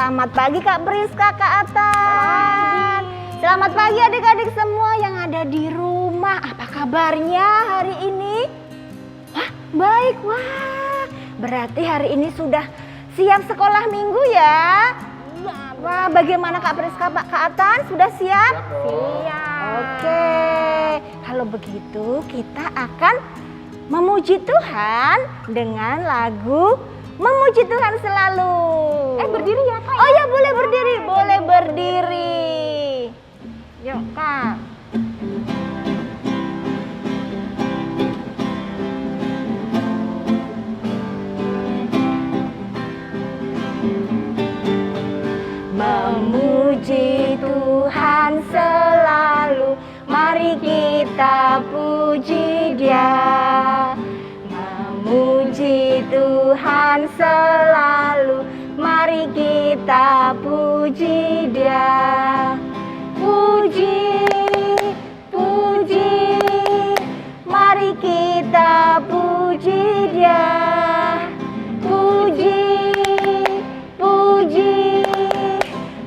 Selamat pagi Kak Priska, Kak Atan. Selamat pagi adik-adik semua yang ada di rumah. Apa kabarnya hari ini? Wah, baik. Wah, berarti hari ini sudah siap sekolah minggu ya? Wah, bagaimana Kak Priska, Kak Atan? Sudah siap? Siap. Oke, kalau begitu kita akan memuji Tuhan dengan lagu Memuji Tuhan Selalu. Berdiri ya Kak? Oh ya, boleh berdiri, boleh berdiri. Yuk Kak. Memuji Tuhan selalu, mari kita puji Dia. Memuji Tuhan selalu, mari kita puji Dia. Puji, puji, mari kita puji Dia. Puji, puji,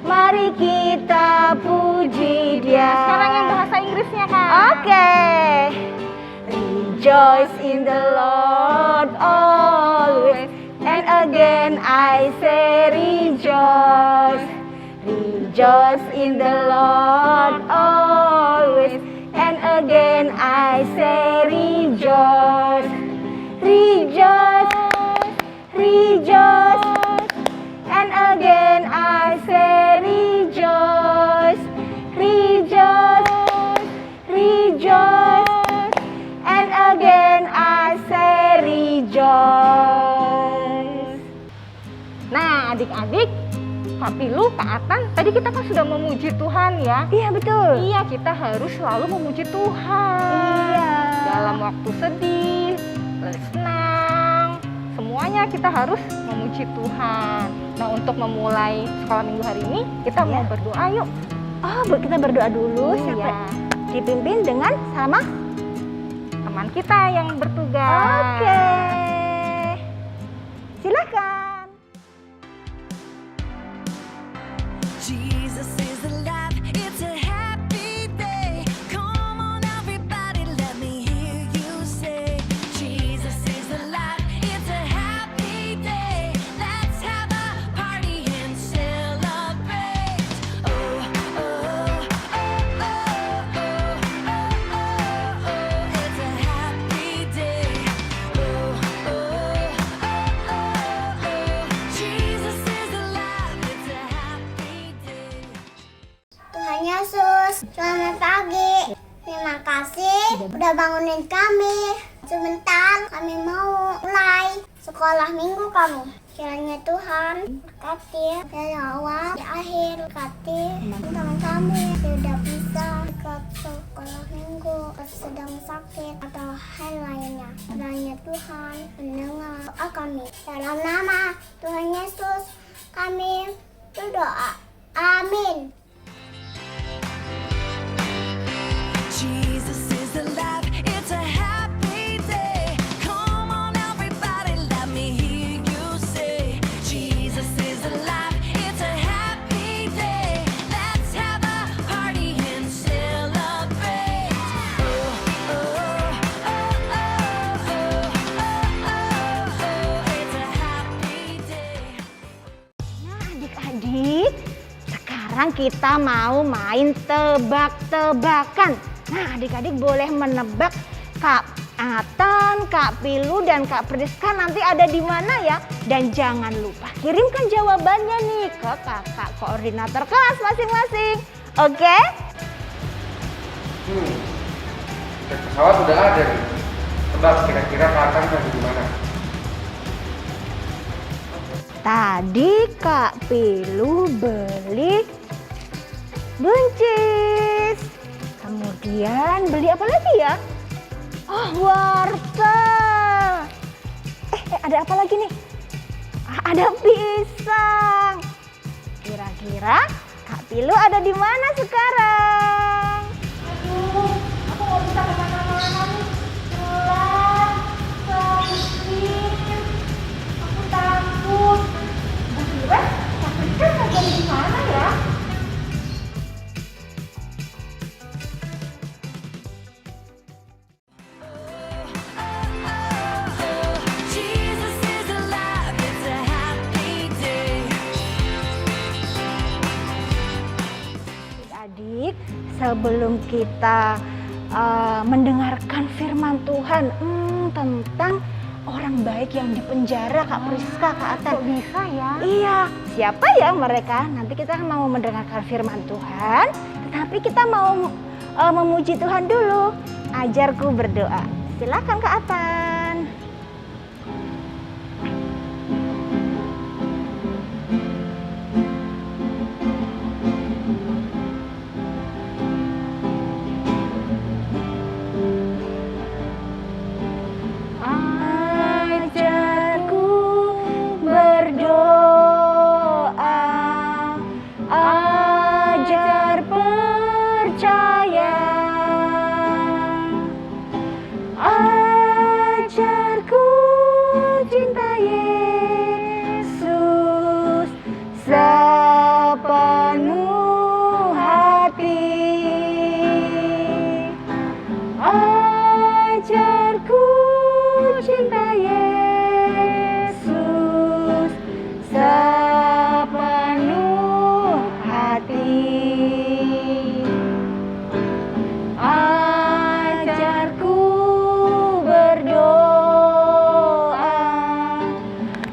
mari kita puji Dia. Sekarang yang bahasa Inggrisnya Kak. Oke. Rejoice in the Lord always, and again I say rejoice. Rejoice in the Lord always, and again I say rejoice. Rejoice, rejoice, and again I say rejoice. Rejoice, rejoice, and again I say rejoice. Nah adik-adik, Kak Pilu, Kak Atan, tadi kita kan sudah memuji Tuhan ya. Iya betul. Iya, kita harus selalu memuji Tuhan. Iya. Dalam waktu sedih, senang, semuanya kita harus memuji Tuhan. Nah untuk memulai sekolah minggu hari ini, kita mau berdoa yuk. Oh, kita berdoa dulu. Siapa? Iya. Dipimpin dengan sama Teman kita yang bertugas. Oke. Silakan. Jesus is alive, it's a happy day. Come on everybody, let me hear you say, Jesus is alive, it's a happy day. Let's have a party and celebrate. Oh, oh, oh, oh, oh, oh, oh, oh, it's a happy day. Oh, oh, oh, oh, oh, Jesus is alive, it's a happy day. Tuhan Yesus, selamat pagi. Terima kasih udah bangunin kami. Sebentar kami mau mulai sekolah minggu kami. Kiranya Tuhan berkati dari awal di akhir, berkati teman kami yang tidak bisa ikut sekolah minggu, sedang sakit atau hal lainnya. Kiranya Tuhan mendengar doa kami. Dalam nama Tuhan Yesus kami berdoa. Amin. Jesus is alive, it's a happy day. Come on everybody, let me hear you say, Jesus is alive, it's a happy day. Let's have a party and celebrate. Oh, oh, oh, oh, oh, oh, oh, it's a happy day. Nah, adik-adik, sekarang kita mau main tebak-tebakan. Nah, adik-adik boleh menebak Kak Atan, Kak Pilu, dan Kak Priska nanti ada di mana ya? Dan jangan lupa kirimkan jawabannya nih ke kakak koordinator kelas masing-masing. Oke? Cek pesawat udah ada nih. Tebak kira-kira Kak Atan ada di mana? Tadi Kak Pilu beli buncis. Kemudian beli apa lagi ya? Oh, wortel. Ada apa lagi nih? Ada pisang. Kira-kira Kak Pilu ada di mana sekarang? Aduh, aku nggak bisa kemana-mana nih. Pulang, sakit, aku takut. Bu Kira, Kak Priska sebelum kita mendengarkan firman Tuhan tentang orang baik yang dipenjara, Kak Priska, Kak Atan. Kok bisa ya? Iya, siapa ya mereka? Nanti kita mau mendengarkan firman Tuhan, tetapi kita mau memuji Tuhan dulu. Ajarku berdoa. Silakan Kak Atan. Ajarku berdoa, ajar percaya, ajarku cinta Yesus sepenuh hati, ajarku cinta Yesus sepenuh hati, ajarku berdoa,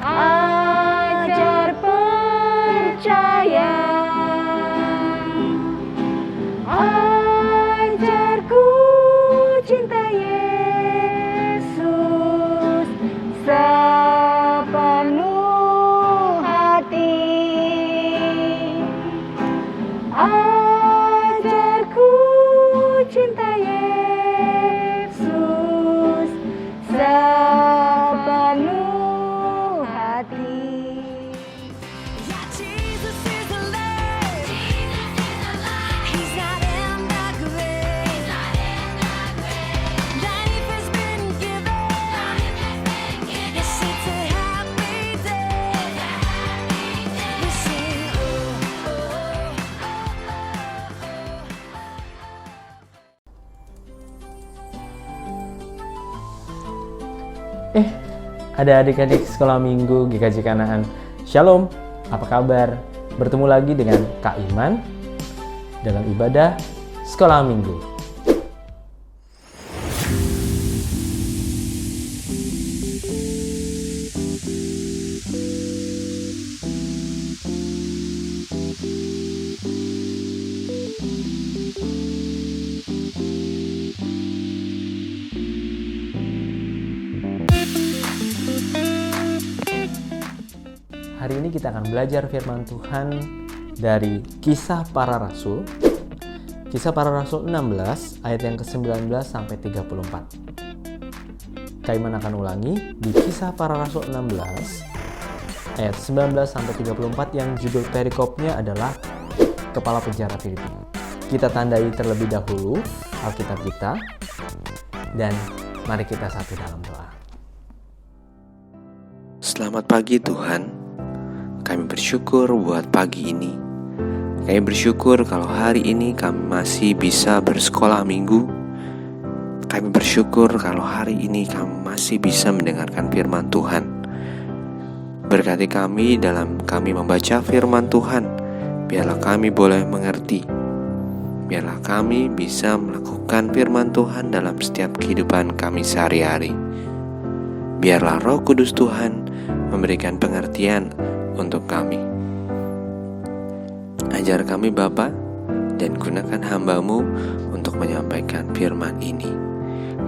ajar percaya, ajarku cinta Yesus sepenuh hati, ajarku cinta Yesus sepenuh hati. Yeah, Jesus is alive. He's not in the grave. Life has been given. Yes, it's a happy day. We sing, oh, oh, Ada adik-adik sekolah minggu GKJ Kanaan. Shalom, apa kabar? Bertemu lagi dengan Kak Iman dalam ibadah sekolah minggu. Hari ini kita akan belajar firman Tuhan dari Kisah Para Rasul. Kisah Para Rasul 16 ayat yang ke-19 sampai 34. Kaiman akan ulangi di Kisah Para Rasul 16 ayat 19 sampai 34 yang judul perikopnya adalah Kepala Penjara Filipi. Kita tandai terlebih dahulu Alkitab kita dan mari kita satu dalam doa. Selamat pagi Tuhan. Kami bersyukur buat pagi ini. Kami bersyukur kalau hari ini kami masih bisa bersekolah minggu. Kami bersyukur kalau hari ini kami masih bisa mendengarkan firman Tuhan. Berkati kami dalam kami membaca firman Tuhan. Biarlah kami boleh mengerti. Biarlah kami bisa melakukan firman Tuhan dalam setiap kehidupan kami sehari-hari. Biarlah Roh Kudus Tuhan memberikan pengertian untuk kami. Ajar kami Bapa dan gunakan hamba-Mu untuk menyampaikan firman ini.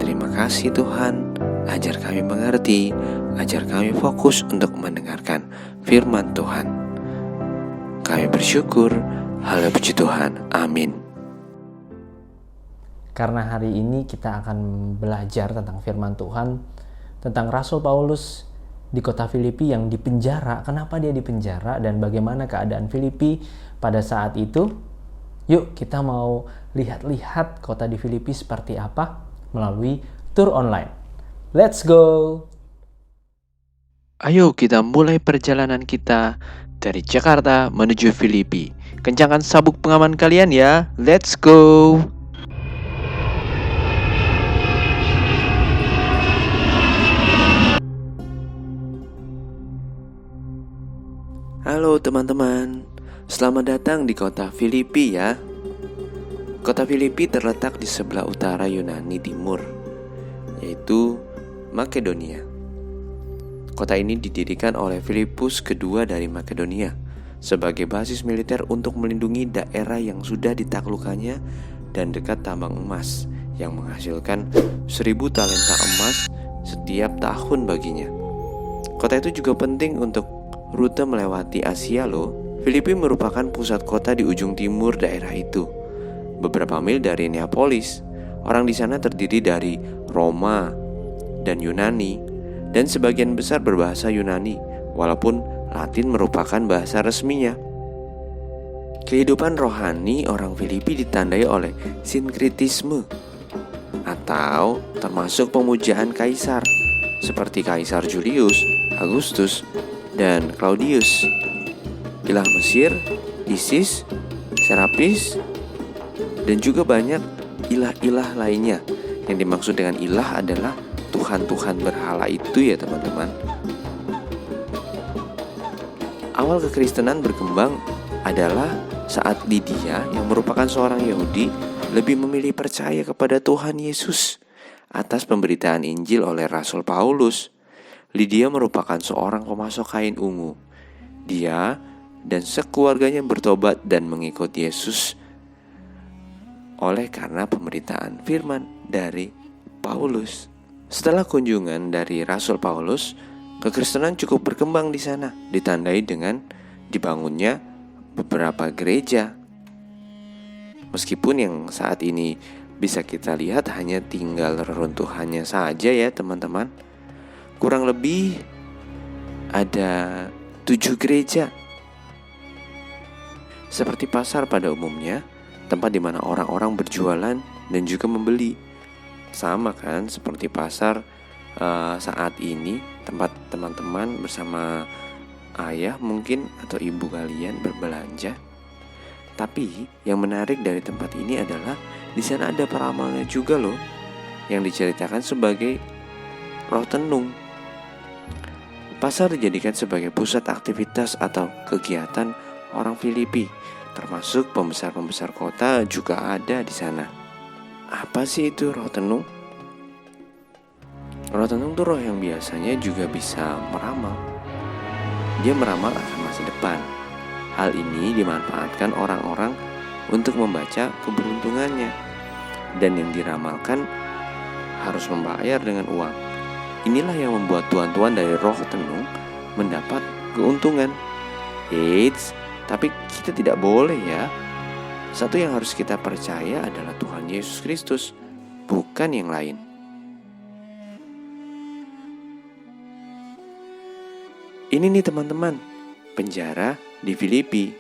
Terima kasih Tuhan, ajar kami mengerti, ajar kami fokus untuk mendengarkan firman Tuhan. Kami bersyukur, haleluya puji Tuhan, amin. Karena hari ini kita akan belajar tentang firman Tuhan, tentang Rasul Paulus di kota Filipi yang dipenjara. Kenapa dia dipenjara dan bagaimana keadaan Filipi pada saat itu? Yuk kita mau lihat-lihat kota di Filipi seperti apa melalui tur online. Let's go! Ayo kita mulai perjalanan kita dari Jakarta menuju Filipi. Kencangkan sabuk pengaman kalian ya. Let's go! Halo teman-teman, selamat datang di kota Filipi ya. Kota Filipi terletak di sebelah utara Yunani Timur, yaitu Makedonia. Kota ini didirikan oleh Filipus kedua dari Makedonia sebagai basis militer untuk melindungi daerah yang sudah ditaklukkannya dan dekat tambang emas yang menghasilkan 1.000 talenta emas setiap tahun baginya. Kota itu juga penting untuk rute melewati Asia loh. Filipi merupakan pusat kota di ujung timur daerah itu, beberapa mil dari Neapolis. Orang di sana terdiri dari Roma dan Yunani, dan sebagian besar berbahasa Yunani, walaupun Latin merupakan bahasa resminya. Kehidupan rohani orang Filipi ditandai oleh sinkretisme, atau termasuk pemujaan kaisar, seperti Kaisar Julius, Agustus, dan Claudius, ilah Mesir, Isis, Serapis, dan juga banyak ilah-ilah lainnya. Yang dimaksud dengan ilah adalah Tuhan-Tuhan berhala itu ya teman-teman. Awal kekristenan berkembang adalah saat Lydia yang merupakan seorang Yahudi lebih memilih percaya kepada Tuhan Yesus atas pemberitaan Injil oleh Rasul Paulus. Lydia merupakan seorang pemasok kain ungu. Dia dan sekeluarganya bertobat dan mengikut Yesus oleh karena pemberitaan firman dari Paulus. Setelah kunjungan dari Rasul Paulus, kekristenan cukup berkembang di sana, ditandai dengan dibangunnya beberapa gereja. Meskipun yang saat ini bisa kita lihat hanya tinggal reruntuhannya saja ya teman-teman. Kurang lebih ada 7 gereja. Seperti pasar pada umumnya, tempat di mana orang-orang berjualan dan juga membeli. Sama kan seperti pasar saat ini, tempat teman-teman bersama ayah mungkin atau ibu kalian berbelanja. Tapi yang menarik dari tempat ini adalah di sana ada peramalnya juga loh, yang diceritakan sebagai roh tenung. Pasar dijadikan sebagai pusat aktivitas atau kegiatan orang Filipi, termasuk pembesar-pembesar kota juga ada di sana. Apa sih itu roh tenung? Roh tenung itu roh yang biasanya juga bisa meramal. Dia meramal akan masa depan. Hal ini dimanfaatkan orang-orang untuk membaca keberuntungannya, dan yang diramalkan harus membayar dengan uang. Inilah yang membuat tuan-tuan dari roh tenung mendapat keuntungan. Eits, tapi kita tidak boleh ya. Satu yang harus kita percaya adalah Tuhan Yesus Kristus, bukan yang lain. Ini nih teman-teman, penjara di Filipi.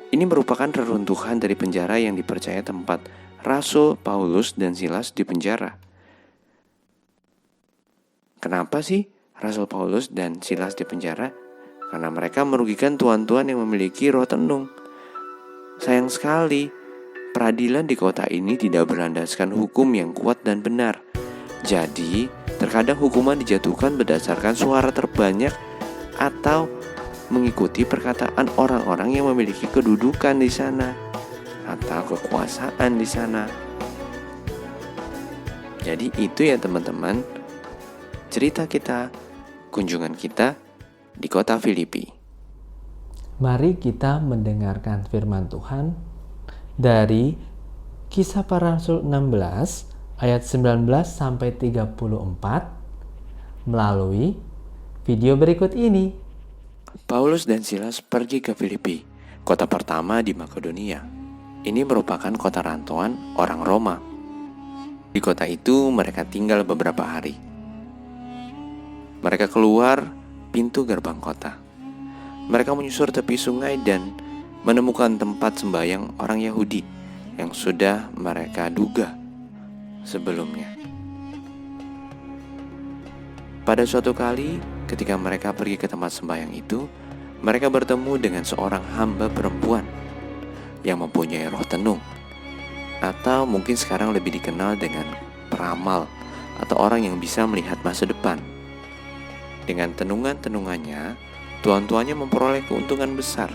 Ini merupakan reruntuhan dari penjara yang dipercaya tempat Rasul Paulus dan Silas di penjara. Kenapa sih Rasul Paulus dan Silas di penjara? Karena mereka merugikan tuan-tuan yang memiliki roh tenung. Sayang sekali, peradilan di kota ini tidak berlandaskan hukum yang kuat dan benar. Jadi, terkadang hukuman dijatuhkan berdasarkan suara terbanyak atau mengikuti perkataan orang-orang yang memiliki kedudukan di sana atau kekuasaan di sana. Jadi itu ya teman-teman, cerita kita, kunjungan kita di kota Filipi. Mari kita mendengarkan firman Tuhan dari Kisah Para Rasul 16 ayat 19 sampai 34 melalui video berikut ini. Paulus dan Silas pergi ke Filipi, kota pertama di Makedonia. Ini merupakan kota rantauan orang Roma. Di kota itu mereka tinggal beberapa hari. Mereka keluar pintu gerbang kota. Mereka menyusur tepi sungai dan menemukan tempat sembahyang orang Yahudi yang sudah mereka duga sebelumnya. Pada suatu kali, ketika mereka pergi ke tempat sembahyang itu, mereka bertemu dengan seorang hamba perempuan yang mempunyai roh tenung, atau mungkin sekarang lebih dikenal dengan peramal atau orang yang bisa melihat masa depan. Dengan tenungan-tenungannya, tuan-tuannya memperoleh keuntungan besar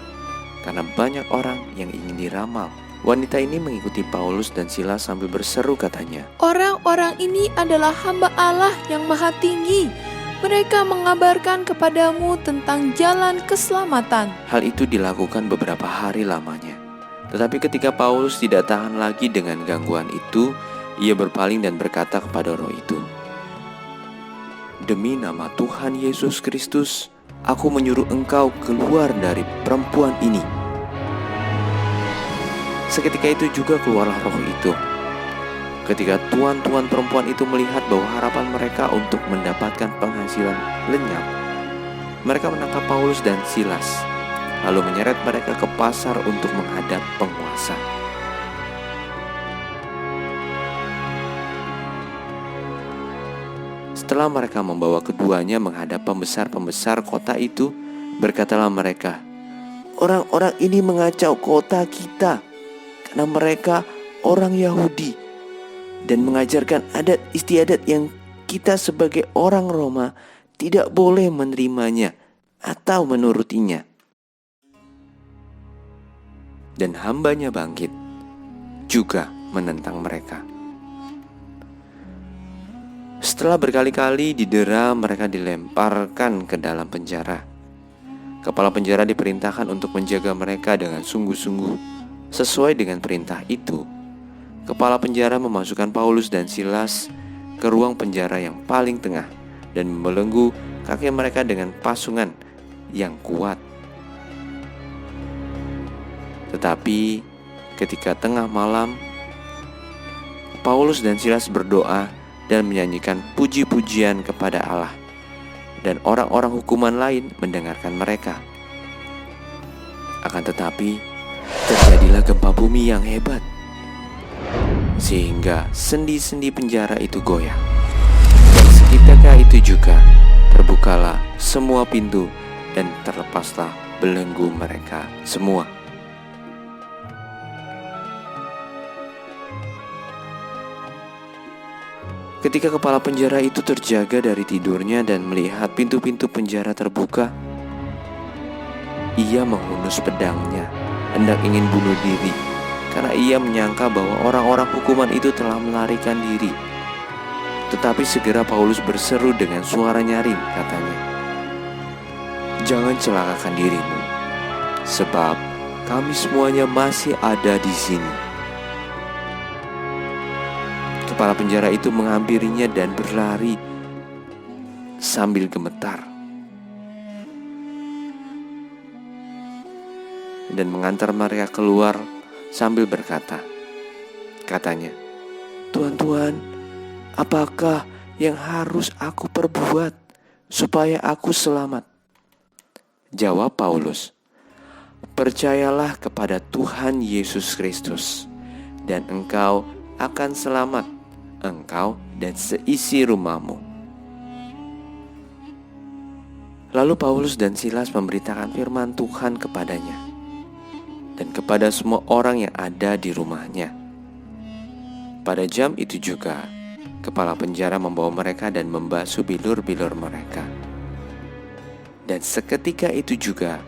karena banyak orang yang ingin diramal Wanita ini mengikuti Paulus dan Silas sambil berseru katanya, Orang-orang ini adalah hamba Allah yang maha tinggi. Mereka mengabarkan kepadamu tentang jalan keselamatan. Hal itu dilakukan beberapa hari lamanya. Tetapi ketika Paulus tidak tahan lagi dengan gangguan itu, ia berpaling dan berkata kepada roh itu, Demi nama Tuhan Yesus Kristus, aku menyuruh engkau keluar dari perempuan ini. Seketika itu juga keluarlah roh itu. Ketika tuan-tuan perempuan itu melihat bahwa harapan mereka untuk mendapatkan penghasilan lenyap, mereka menangkap Paulus dan Silas, lalu menyeret mereka ke pasar untuk menghadap penguasa. Setelah mereka membawa keduanya menghadap pembesar-pembesar kota itu, berkatalah mereka, Orang-orang ini mengacau kota kita, karena mereka orang Yahudi dan mengajarkan adat istiadat yang kita sebagai orang Roma tidak boleh menerimanya atau menurutinya. Dan hambanya bangkit juga menentang mereka. Setelah berkali-kali didera, mereka dilemparkan ke dalam penjara. Kepala penjara diperintahkan untuk menjaga mereka dengan sungguh-sungguh. Sesuai dengan perintah itu, kepala penjara memasukkan Paulus dan Silas ke ruang penjara yang paling tengah dan membelenggu kaki mereka dengan pasungan yang kuat. Tetapi ketika tengah malam, Paulus dan Silas berdoa dan menyanyikan puji-pujian kepada Allah, dan orang-orang hukuman lain mendengarkan mereka. Akan tetapi terjadilah gempa bumi yang hebat, sehingga sendi-sendi penjara itu goyah. Dan seketika itu juga terbukalah semua pintu dan terlepaslah belenggu mereka semua. Ketika kepala penjara itu terjaga dari tidurnya dan melihat pintu-pintu penjara terbuka, ia menghunus pedangnya, hendak ingin bunuh diri, karena ia menyangka bahwa orang-orang hukuman itu telah melarikan diri. Tetapi segera Paulus berseru dengan suara nyaring, katanya, Jangan celakakan dirimu, sebab kami semuanya masih ada di sini. Kepala penjara itu menghampirinya dan berlari sambil gemetar, dan mengantar mereka keluar sambil berkata, katanya, Tuan-tuan, apakah yang harus aku perbuat supaya aku selamat? Jawab Paulus, Percayalah kepada Tuhan Yesus Kristus, dan engkau akan selamat, engkau dan seisi rumahmu. Lalu Paulus dan Silas memberitakan firman Tuhan kepadanya dan kepada semua orang yang ada di rumahnya. Pada jam itu juga, kepala penjara membawa mereka dan membasuh bilur-bilur mereka. Dan seketika itu juga,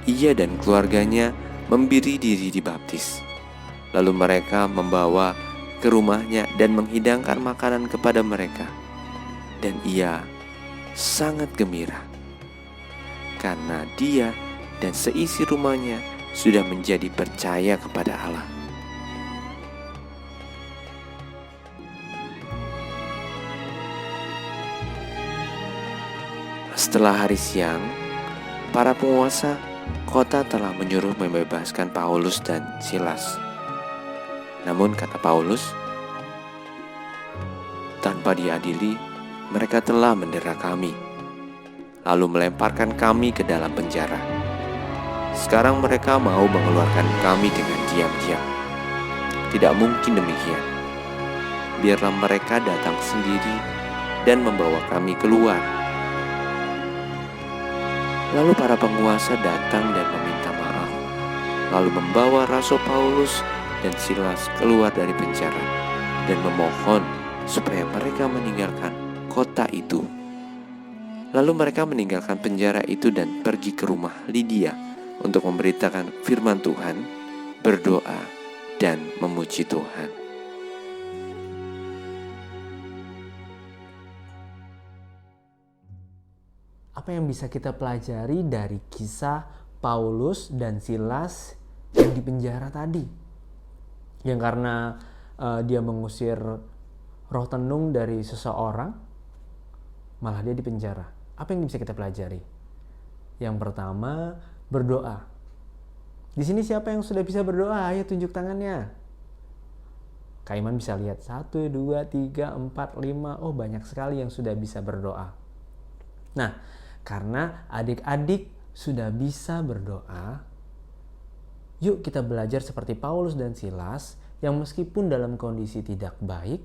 ia dan keluarganya memberi diri dibaptis. Lalu mereka membawa ke rumahnya dan menghidangkan makanan kepada mereka. Dan ia sangat gembira, karena dia dan seisi rumahnya sudah menjadi percaya kepada Allah. Setelah hari siang, para penguasa kota telah menyuruh membebaskan Paulus dan Silas. Namun kata Paulus, tanpa diadili, mereka telah mendera kami, lalu melemparkan kami ke dalam penjara. Sekarang mereka mau mengeluarkan kami dengan diam-diam. Tidak mungkin demikian. Biarlah mereka datang sendiri dan membawa kami keluar. Lalu para penguasa datang dan meminta maaf, lalu membawa rasul Paulus dan Silas keluar dari penjara dan memohon supaya mereka meninggalkan kota itu. Lalu mereka meninggalkan penjara itu dan pergi ke rumah Lydia untuk memberitakan firman Tuhan, berdoa, dan memuji Tuhan. Apa yang bisa kita pelajari dari kisah Paulus dan Silas yang dipenjara tadi? Yang karena dia mengusir roh tenung dari seseorang, malah dia dipenjara. Apa yang bisa kita pelajari? Yang pertama, berdoa. Di sini siapa yang sudah bisa berdoa? Ayo tunjuk tangannya. Kak Iman bisa lihat 1, 2, 3, 4, 5. Oh, banyak sekali yang sudah bisa berdoa. Nah, karena adik-adik sudah bisa berdoa, yuk kita belajar seperti Paulus dan Silas yang meskipun dalam kondisi tidak baik,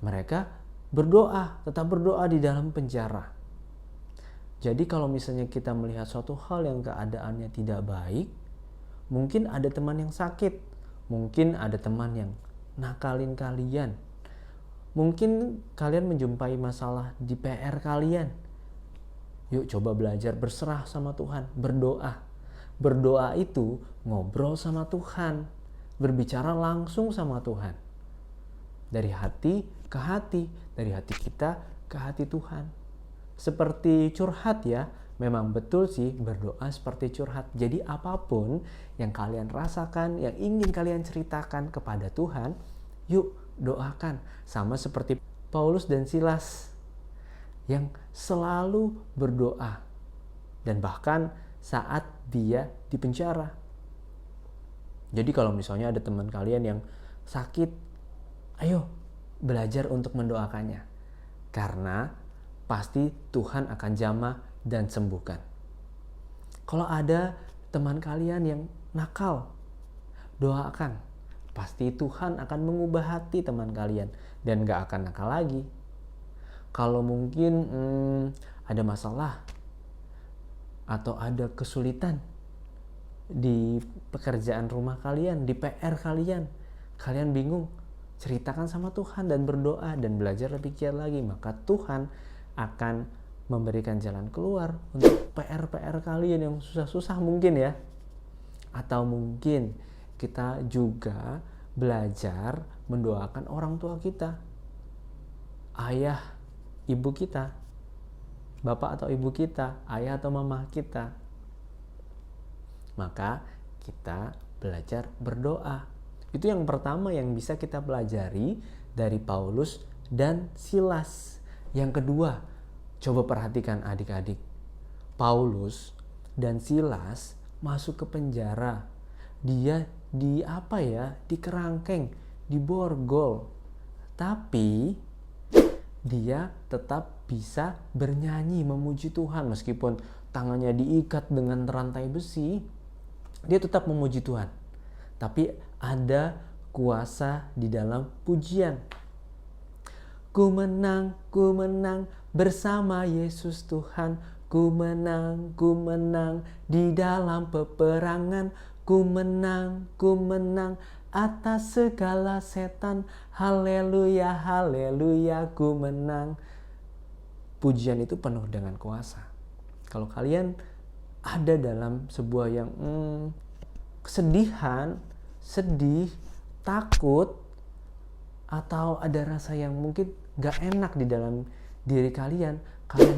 mereka berdoa, tetap berdoa di dalam penjara. Jadi kalau misalnya kita melihat suatu hal yang keadaannya tidak baik, mungkin ada teman yang sakit, mungkin ada teman yang nakalin kalian, mungkin kalian menjumpai masalah di PR kalian. Yuk coba belajar berserah sama Tuhan, berdoa. Berdoa itu ngobrol sama Tuhan, berbicara langsung sama Tuhan. Dari hati ke hati, dari hati kita ke hati Tuhan. Seperti curhat ya, memang betul sih berdoa seperti curhat. Jadi apapun yang kalian rasakan, yang ingin kalian ceritakan kepada Tuhan, yuk doakan. Sama seperti Paulus dan Silas yang selalu berdoa. Dan bahkan saat dia di penjara. Jadi kalau misalnya ada teman kalian yang sakit, ayo belajar untuk mendoakannya. Karena pasti Tuhan akan jamah dan sembuhkan. Kalau ada teman kalian yang nakal, doakan. Pasti Tuhan akan mengubah hati teman kalian dan gak akan nakal lagi. Kalau mungkin ada masalah atau ada kesulitan di pekerjaan rumah kalian, di PR kalian bingung, ceritakan sama Tuhan dan berdoa dan belajar lebih giat lagi, maka Tuhan akan memberikan jalan keluar untuk PR kalian yang susah-susah mungkin ya. Atau mungkin kita juga belajar mendoakan orang tua kita, ayah, ibu kita, bapak atau ibu kita, ayah atau mama kita. Maka kita belajar berdoa. Itu yang pertama yang bisa kita pelajari dari Paulus dan Silas. Yang kedua, coba perhatikan adik-adik. Paulus dan Silas masuk ke penjara. Dia di kerangkeng, di borgol. Tapi dia tetap bisa bernyanyi memuji Tuhan meskipun tangannya diikat dengan rantai besi. Dia tetap memuji Tuhan. Tapi ada kuasa di dalam pujian. Ku menang bersama Yesus Tuhan. Ku menang di dalam peperangan. Ku menang atas segala setan. Haleluya, haleluya, ku menang. Pujian itu penuh dengan kuasa. Kalau kalian ada dalam sebuah yang kesedihan, sedih, takut, atau ada rasa yang mungkin gak enak di dalam diri kalian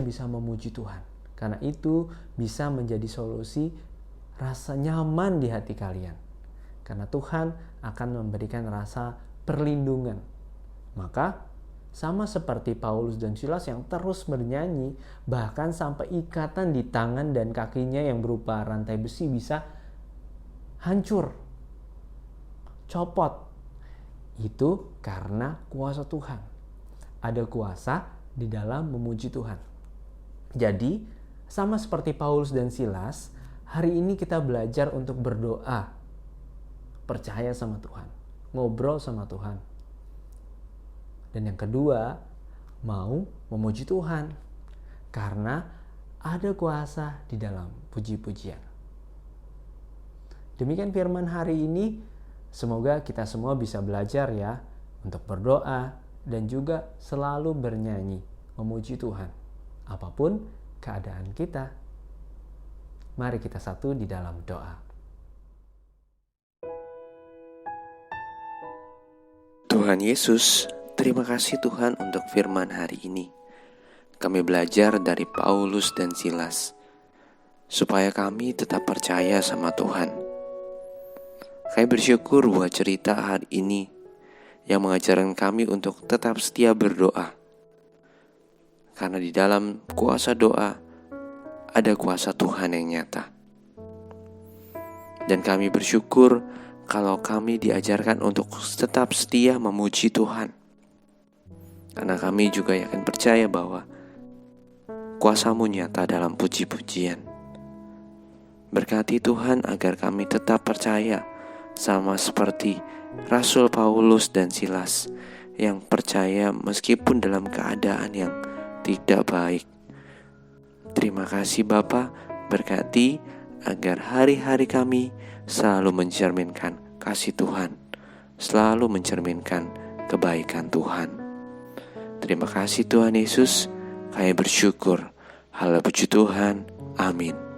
bisa memuji Tuhan. Karena itu bisa menjadi solusi rasa nyaman di hati kalian. Karena Tuhan akan memberikan rasa perlindungan. Maka sama seperti Paulus dan Silas yang terus bernyanyi, bahkan sampai ikatan di tangan dan kakinya yang berupa rantai besi bisa hancur, copot. Itu karena kuasa Tuhan. Ada kuasa di dalam memuji Tuhan. Jadi, sama seperti Paulus dan Silas, hari ini kita belajar untuk berdoa, percaya sama Tuhan, ngobrol sama Tuhan. Dan yang kedua, mau memuji Tuhan, karena ada kuasa di dalam puji-pujian. Demikian firman hari ini, semoga kita semua bisa belajar ya, untuk berdoa dan juga selalu bernyanyi, memuji Tuhan, apapun keadaan kita. Mari kita satu di dalam doa. Tuhan Yesus, terima kasih Tuhan untuk firman hari ini. Kami belajar dari Paulus dan Silas, supaya kami tetap percaya sama Tuhan. Kami bersyukur buat cerita hari ini yang mengajarkan kami untuk tetap setia berdoa. Karena di dalam kuasa doa, ada kuasa Tuhan yang nyata. Dan kami bersyukur kalau kami diajarkan untuk tetap setia memuji Tuhan. Karena kami juga yakin percaya bahwa kuasa-Mu nyata dalam puji-pujian. Berkati Tuhan agar kami tetap percaya sama seperti Rasul Paulus dan Silas yang percaya meskipun dalam keadaan yang tidak baik. Terima kasih Bapa, berkati agar hari-hari kami selalu mencerminkan kasih Tuhan, selalu mencerminkan kebaikan Tuhan. Terima kasih Tuhan Yesus, kami bersyukur. Haleluya, puji Tuhan. Amin.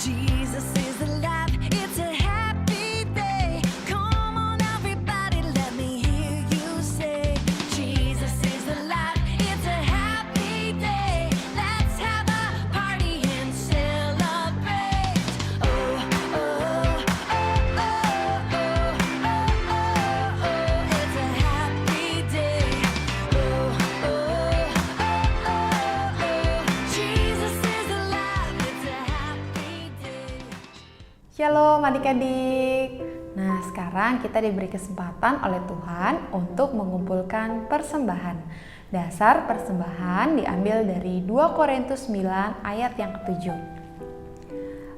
Jesus is alive, it's a happy day. Come on everybody, let me hear you say, Jesus is alive, it's a happy day. Let's have a party and celebrate. Oh, oh, oh, oh, oh, oh, oh, oh, it's a happy day. Oh, oh, oh, oh, oh, Jesus is alive, it's a happy day. Shalom adik-adik. Nah, sekarang kita diberi kesempatan oleh Tuhan untuk mengumpulkan persembahan. Dasar persembahan diambil dari 2 Korintus 9 ayat yang ke-7.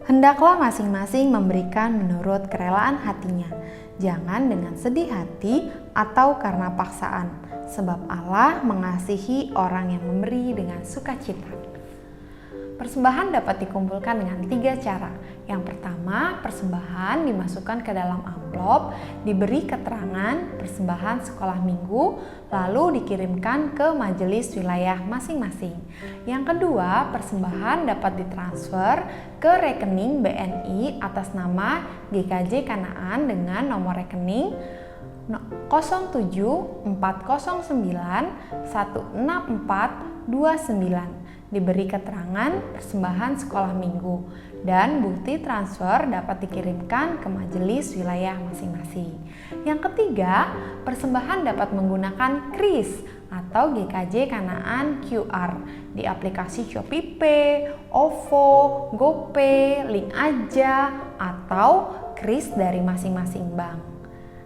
Hendaklah masing-masing memberikan menurut kerelaan hatinya, jangan dengan sedih hati atau karena paksaan, sebab Allah mengasihi orang yang memberi dengan sukacita. Persembahan dapat dikumpulkan dengan 3 cara. Yang pertama, persembahan dimasukkan ke dalam amplop, diberi keterangan persembahan sekolah minggu, lalu dikirimkan ke majelis wilayah masing-masing. Yang kedua, persembahan dapat ditransfer ke rekening BNI atas nama GKJ Kanaan dengan nomor rekening 0740916429, diberi keterangan persembahan sekolah minggu, dan bukti transfer dapat dikirimkan ke majelis wilayah masing-masing. Yang ketiga, persembahan dapat menggunakan KRIS atau GKJ Kanaan QR di aplikasi ShopeePay, OVO, GoPay, Link Aja, atau KRIS dari masing-masing bank.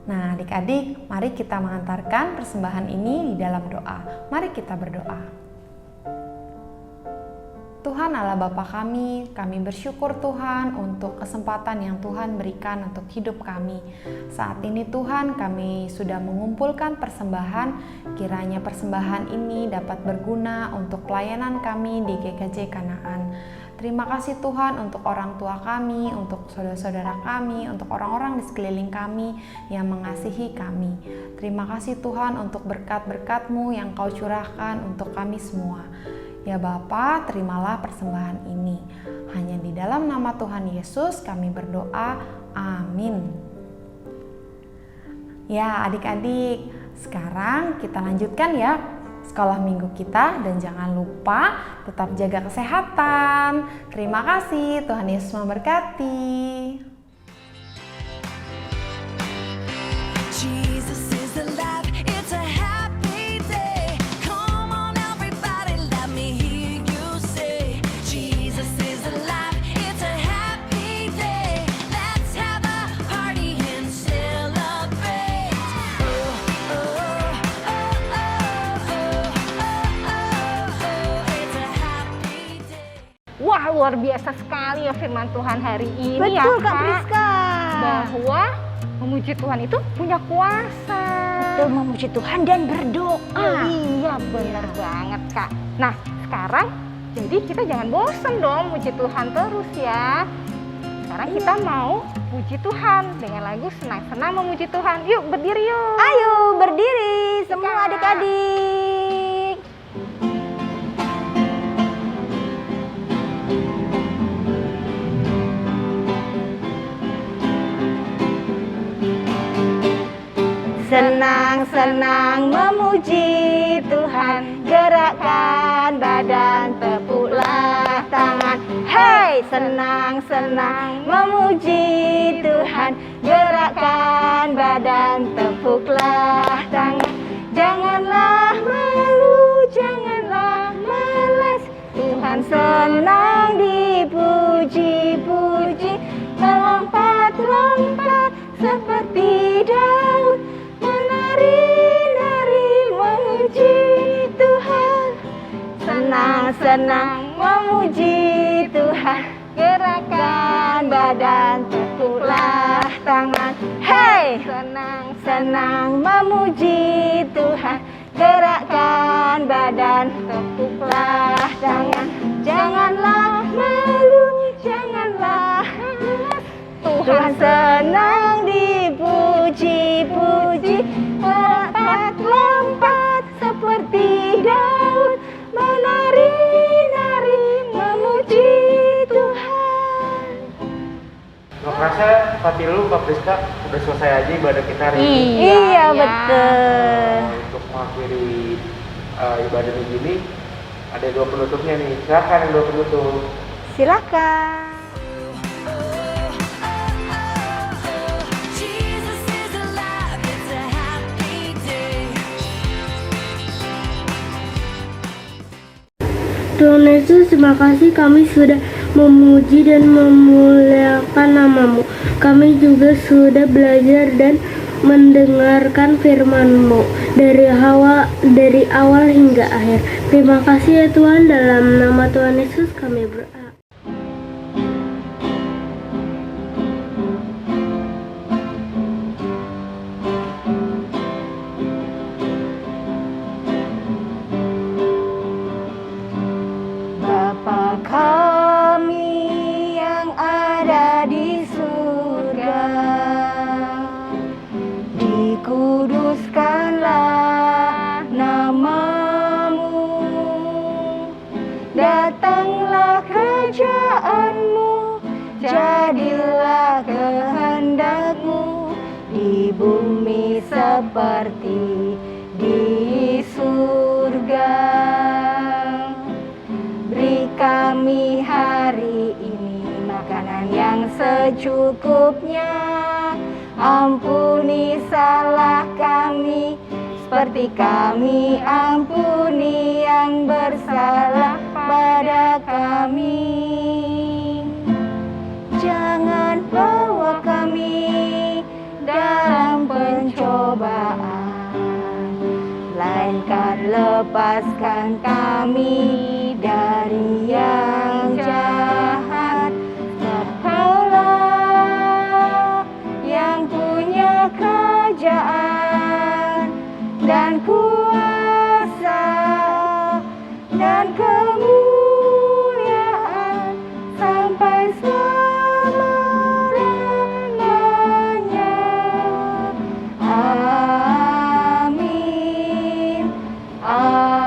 Nah, adik-adik, mari kita mengantarkan persembahan ini di dalam doa. Mari kita berdoa. Tuhan Allah Bapa kami bersyukur Tuhan untuk kesempatan yang Tuhan berikan untuk hidup kami. Saat ini Tuhan, kami sudah mengumpulkan persembahan, kiranya persembahan ini dapat berguna untuk pelayanan kami di GKJ Kanaan. Terima kasih Tuhan untuk orang tua kami, untuk saudara-saudara kami, untuk orang-orang di sekeliling kami yang mengasihi kami. Terima kasih Tuhan untuk berkat-berkat-Mu yang Kau curahkan untuk kami semua. Ya Bapa, terimalah persembahan ini. Hanya di dalam nama Tuhan Yesus kami berdoa. Amin. Ya adik-adik, sekarang kita lanjutkan ya sekolah minggu kita, dan jangan lupa tetap jaga kesehatan. Terima kasih, Tuhan Yesus memberkati. Jesus is alive, it's a happy day. Come on everybody, let me hear you say, Jesus is alive, it's a happy day. Let's have a party and celebrate. Oh, oh, oh, oh, oh, oh, it's a happy day. Wah, luar biasa sekali ya firman Tuhan hari ini. Betul ya Kak Priska. Bahwa memuji Tuhan itu punya kuasa. Betul, memuji Tuhan dan berdoa. Iya, benar banget Kak. Nah, sekarang jadi kita jangan bosan dong muji Tuhan terus ya. Sekarang kita mau puji Tuhan dengan lagu Senang-senang Memuji Tuhan. Yuk berdiri yuk. Ayo berdiri semua adik-adik. Senang-senang memuji Tuhan, gerakkan badan, tepuklah tangan. Hey, senang-senang memuji Tuhan, gerakkan badan, tepuklah tangan. Janganlah malu, janganlah malas, Tuhan senang dipuji-puji. Melompat-lompat seperti Daud, menari-nari memuji Tuhan. Senang-senang memuji Tuhan, gerakkan badan, tepuklah tangan. Hey, senang-senang memuji Tuhan, gerakkan badan, tepuklah tangan. Janganlah malu, janganlah malas, Tuhan senang dipuji-puji. Lompat-lompat seperti Daud, menari-nari memuji Tuhan. Nggak kerasa Pak Tilu, Pak Priska udah selesai aja ibadah kita hari ini. Iya, betul. Untuk mengakhiri ibadah minggu ini ada dua penutupnya nih. Silakan yang dua penutup. Silakan. Jesus is alive, it's a happy day. Tuhan Yesus, terima kasih kami sudah memuji dan memuliakan nama-Mu. Kami juga sudah belajar dan mendengarkan firman-Mu dari awal hingga akhir. Terima kasih ya Tuhan, dalam nama Tuhan Yesus kami berdoa. Bapa jadilah kehendak-Mu di bumi seperti di surga. Beri kami hari ini makanan yang secukupnya. Ampuni salah kami seperti kami ampuni yang bersalah pada kami. Jangan bawa kami dalam pencobaan, melainkan lepaskan kami dari yang jahat. Sebab Kaulah yang punya kerajaan dan kuasa dan kemuliaan sampai selama-lamanya. Amin. Amin.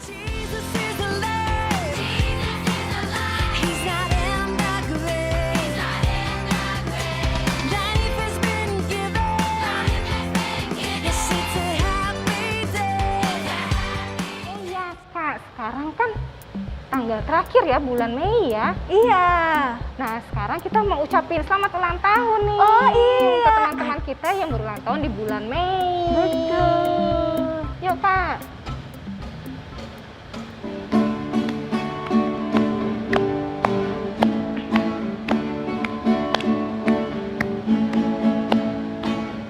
Jesus is alive. He's not in the grave. Life has been given. Yes, it's a happy day. Oh iya Kak, sekarang kan tanggal terakhir ya bulan Mei ya. Iya. Nah sekarang kita mau ucapin selamat ulang tahun nih. Oh iya. Ke teman-teman kita yang berulang tahun di bulan Mei. Betul. Yuk Kak.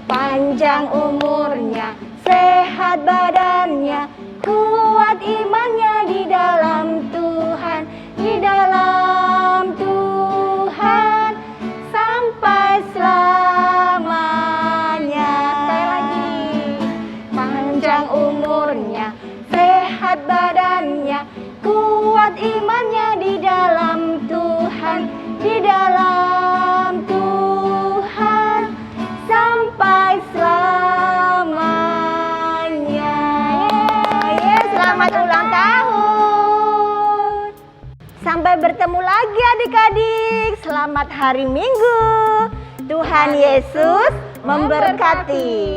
Panjang umurnya, sehat badannya, kuat imannya di dalam Tuhan, di dalam Tuhan sampai selamanya. Sekali lagi, panjang umurnya, sehat badannya, kuat imannya di dalam Tuhan, di dalam Tuhan sampai selamanya. Selamat ulang tahun. Sampai bertemu lagi adik-adik. Selamat hari Minggu. Tuhan Yesus memberkati.